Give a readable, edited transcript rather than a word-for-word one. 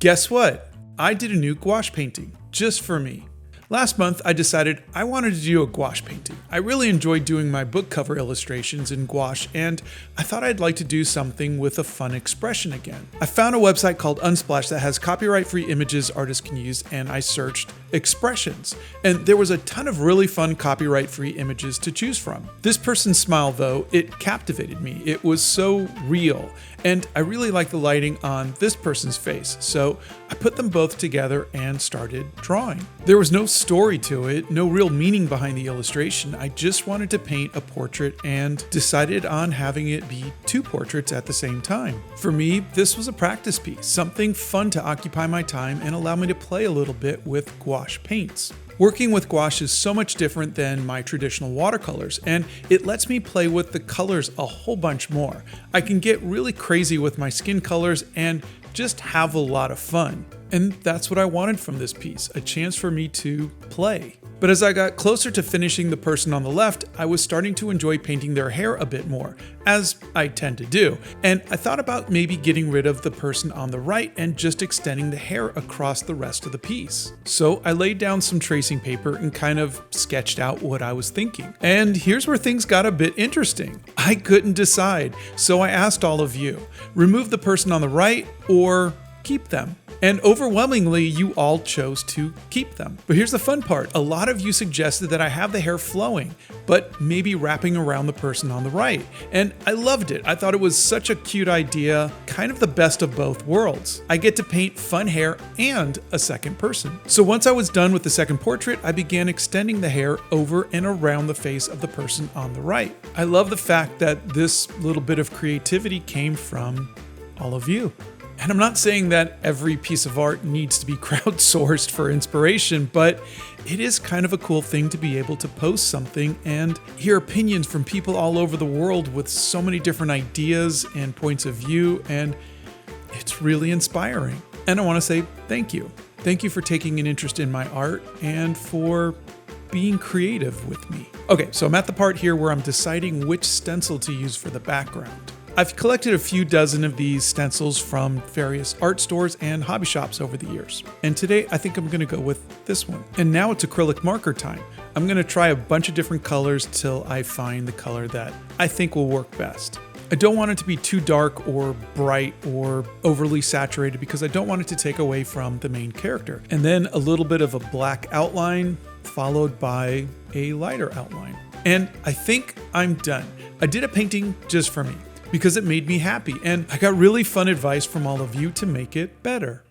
Guess what? I did a new gouache painting just for me. Last month, I decided I wanted to do a gouache painting. I really enjoyed doing my book cover illustrations in gouache, and I thought I'd like to do something with a fun expression again. I found a website called Unsplash that has copyright-free images artists can use, and I searched expressions. And there was a ton of really fun copyright-free images to choose from. This person's smile, though, it captivated me. It was so real, and I really liked the lighting on this person's face, so I put them both together and started drawing. There was no story to it, no real meaning behind the illustration. I just wanted to paint a portrait and decided on having it be two portraits at the same time. For me, this was a practice piece, something fun to occupy my time and allow me to play a little bit with gouache paints. Working with gouache is so much different than my traditional watercolors, and it lets me play with the colors a whole bunch more. I can get really crazy with my skin colors and just have a lot of fun. And that's what I wanted from this piece, a chance for me to play. But as I got closer to finishing the person on the left, I was starting to enjoy painting their hair a bit more, as I tend to do. And I thought about maybe getting rid of the person on the right and just extending the hair across the rest of the piece. So I laid down some tracing paper and kind of sketched out what I was thinking. And here's where things got a bit interesting. I couldn't decide, so I asked all of you, remove the person on the right or keep them? And overwhelmingly, you all chose to keep them. But here's the fun part. A lot of you suggested that I have the hair flowing, but maybe wrapping around the person on the right. And I loved it. I thought it was such a cute idea, kind of the best of both worlds. I get to paint fun hair and a second person. So once I was done with the second portrait, I began extending the hair over and around the face of the person on the right. I love the fact that this little bit of creativity came from all of you. And I'm not saying that every piece of art needs to be crowdsourced for inspiration, but it is kind of a cool thing to be able to post something and hear opinions from people all over the world with so many different ideas and points of view, and it's really inspiring. And I want to say thank you. Thank you for taking an interest in my art and for being creative with me. Okay, so I'm at the part here where I'm deciding which stencil to use for the background. I've collected a few dozen of these stencils from various art stores and hobby shops over the years. And today I think I'm going to go with this one. And now it's acrylic marker time. I'm going to try a bunch of different colors till I find the color that I think will work best. I don't want it to be too dark or bright or overly saturated because I don't want it to take away from the main character. And then a little bit of a black outline followed by a lighter outline. And I think I'm done. I did a painting just for me, because it made me happy, and I got really fun advice from all of you to make it better.